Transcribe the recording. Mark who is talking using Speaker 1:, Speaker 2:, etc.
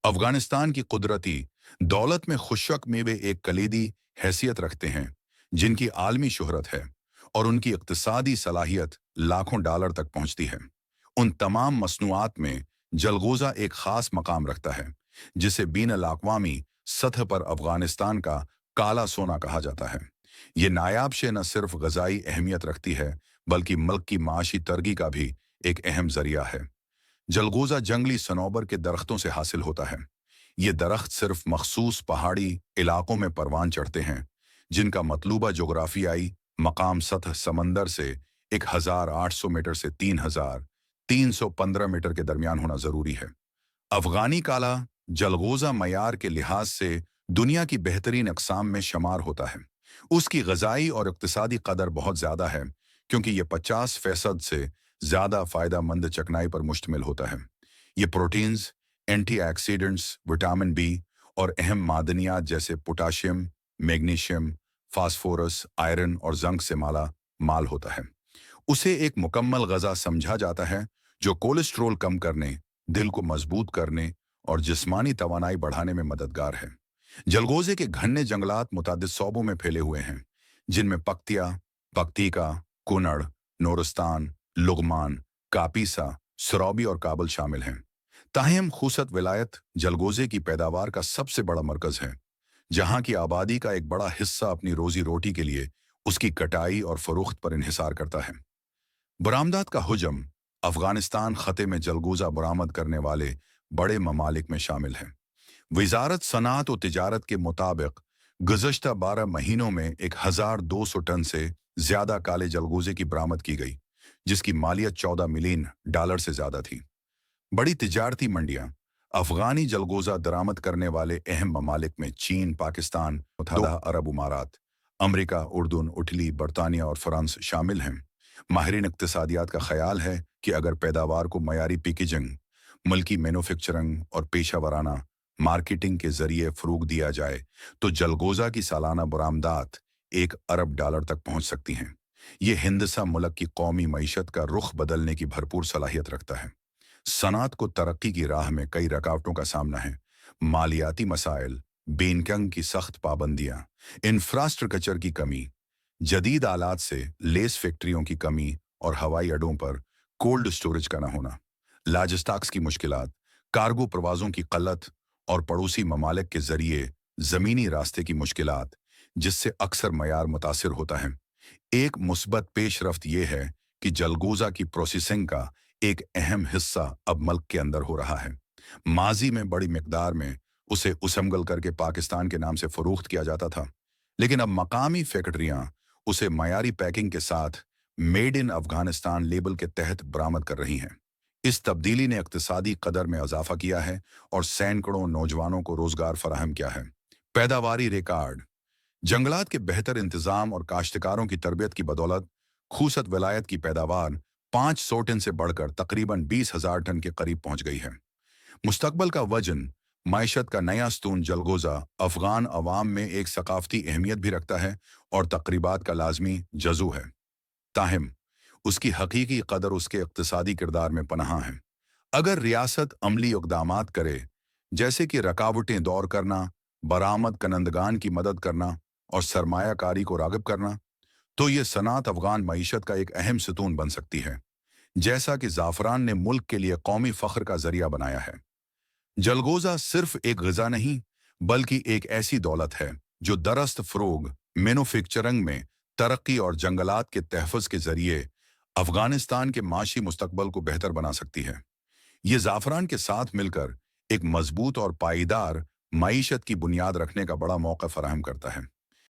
Speaker 1: अफगानिस्तान की कुदरती दौलत में खुशक मेवे एक कलीदी हैसियत रखते हैं, जिनकी आलमी शोहरत है और उनकी इक्तिसादी सलाहियत लाखों डॉलर तक पहुंचती है। उन तमाम मसनूआत में जलगोजा एक खास मकाम रखता है, जिसे बीन अल-अक़वामी सतह पर अफगानिस्तान का काला सोना कहा जाता है। ये नायाब शे न सिर्फ गजाई अहमियत रखती है, बल्कि मुल्क की माशी तरक्की का भी एक अहम जरिया है। जलगोजा जंगली सनोबर के दरख्तों से हासिल होता है। ये दरख्त सिर्फ मखसूस पहाड़ी इलाकों में परवान चढ़ते हैं, जिनका मतलूबा जोग्राफियाई मकाम सतह समंदर से 1800 मीटर से 3315 मीटर के दरमियान होना जरूरी है। अफगानी काला जलगोजा मयार के लिहाज से दुनिया की बेहतरीन अक़साम में शुमार होता है। उसकी गजाई और इक़्तिसादी कदर बहुत ज़्यादा है, क्योंकि ये 50% से ज़्यादा फ़ायदा चकनाई पर मुश्तमिल होता है। ये प्रोटीन्स, एंटीऑक्सीडेंट्स, विटामिन बी और अहम मादनियात जैसे पोटाशियम, मैग्नीशियम, फास्फोरस, आयरन और जंक से माला माल होता है। उसे एक मुकम्मल गज़ा समझा जाता है, जो कोलेस्ट्रोल कम करने, दिल को मजबूत करने और जिस्मानी तवानाई बढ़ाने में मददगार है। जलगोजे के घने जंगलात मुतादिद शोबों में फैले हुए हैं, जिनमें पख्तिया, पख्तीका, कुनड़, नूरस्तान, लुगमान, कापीसा, सरोबी और काबल शामिल हैं। ताहम खूसत विलायत जलगोजे की पैदावार का सबसे बड़ा मरकज है, जहां की आबादी का एक बड़ा हिस्सा अपनी रोजी रोटी के लिए उसकी कटाई और फरोख्त पर इन्हिसार करता है। बरामदात का हुजम अफगानिस्तान खते में जलगोजा बरामद करने वाले बड़े ममालिक में शामिल है। वजारत सनात और तिजारत के मुताबिक गुज़श्ता 12 महीनों में 1200 टन से ज्यादा काले जलगोजे की बरामद की गई, जिसकी मालियत 14 मिलियन डॉलर से ज्यादा थी। बड़ी तिजारती मंडियां अफगानी जलगोजा दरामद करने वाले अहम ममालिक में चीन, पाकिस्तान, मुत्तहदा अरब अमारात, अमरीका, उर्दून, इटली, बरतानिया और फ्रांस शामिल हैं। माहिरीन इक्तिसादियात का ख्याल है कि अगर पैदावार को मयारी पैकेजिंग, मुल्की मैन्युफैक्चरिंग और पेशा वराना मार्केटिंग के जरिए फरोग दिया जाए, तो जलगोजा की सालाना बरामदात 1 अरब डॉलर तक पहुंच सकती हैं। ये हिंदसा मुल्क की कौमी मईशत का रुख बदलने की भरपूर सलाहियत रखता है। सनात को तरक्की की राह में कई रुकावटों का सामना है। मालियाती मसाइल, बेनकंग की सख्त पाबंदियां, इंफ्रास्ट्रक्चर की कमी, जदीद आलात से लेस फैक्ट्रियों की कमी और हवाई अड्डों पर कोल्ड स्टोरेज का न होना, लॉजिस्टिक्स की मुश्किलात, कार्गो प्रवाजों की कल्लत और पड़ोसी ममालिक के जरिए ज़मीनी रास्ते की मुश्किलात, जिससे अक्सर मयार मुतासिर होता है। एक मुस्बत पेशरफ्त यह है कि जलगोजा की प्रोसेसिंग का एक अहम हिस्सा अब मुल्क के अंदर हो रहा है। माजी में बड़ी मिकदार में उसे उसमगल करके पाकिस्तान के नाम से फरोख्त किया जाता था, लेकिन अब मकामी फैक्ट्रियां उसे मयारी पैकिंग के साथ मेड इन अफगानिस्तान लेबल के तहत बरामद कर रही हैं। इस तब्दीली ने इक्तिसादी कदर में इजाफा किया है और सैकड़ों नौजवानों को रोजगार फराहम किया है। पैदावारी रिकॉर्ड जंगलात के बेहतर इंतजाम और काश्तकारों की तरबियत की बदौलत खूसत विलायत की पैदावार 500 टन से बढ़कर तकरीबन 20,000 टन के करीब पहुंच गई है। मुस्तकबल का वजन मईशत का नया स्तून जलगोजा अफगान अवाम में एक सकाफती अहमियत भी रखता है और तकरीबात का लाजमी जजू है। ताहम उसकी हकीकी कदर उसके इक्तिसादी किरदार में पनाह है। अगर रियासत अमली इक़दामात करे, जैसे कि रकावटें दूर करना, बरामद कनंदगान की मदद करना और सरमायाकारी को राग़िब करना, तो ये सनात अफगान मईशत का एक अहम सतून बन सकती है, जैसा कि ज़ाफ़रान ने मुल्क के लिए कौमी फ़ख्र का जरिया बनाया है। जलगोजा सिर्फ एक ग़िज़ा नहीं, बल्कि एक ऐसी दौलत है जो दरस्त फ़रोग, मैन्युफैक्चरिंग में तरक्की और जंगलात के तहफ़्फ़ुज़ के जरिए अफगानिस्तान के माशी मुस्तकबल को बेहतर बना सकती है। ये ज़ाफ़रान के साथ मिलकर एक मजबूत और पायदार मईशत की बुनियाद रखने का बड़ा मौका फराहम करता है।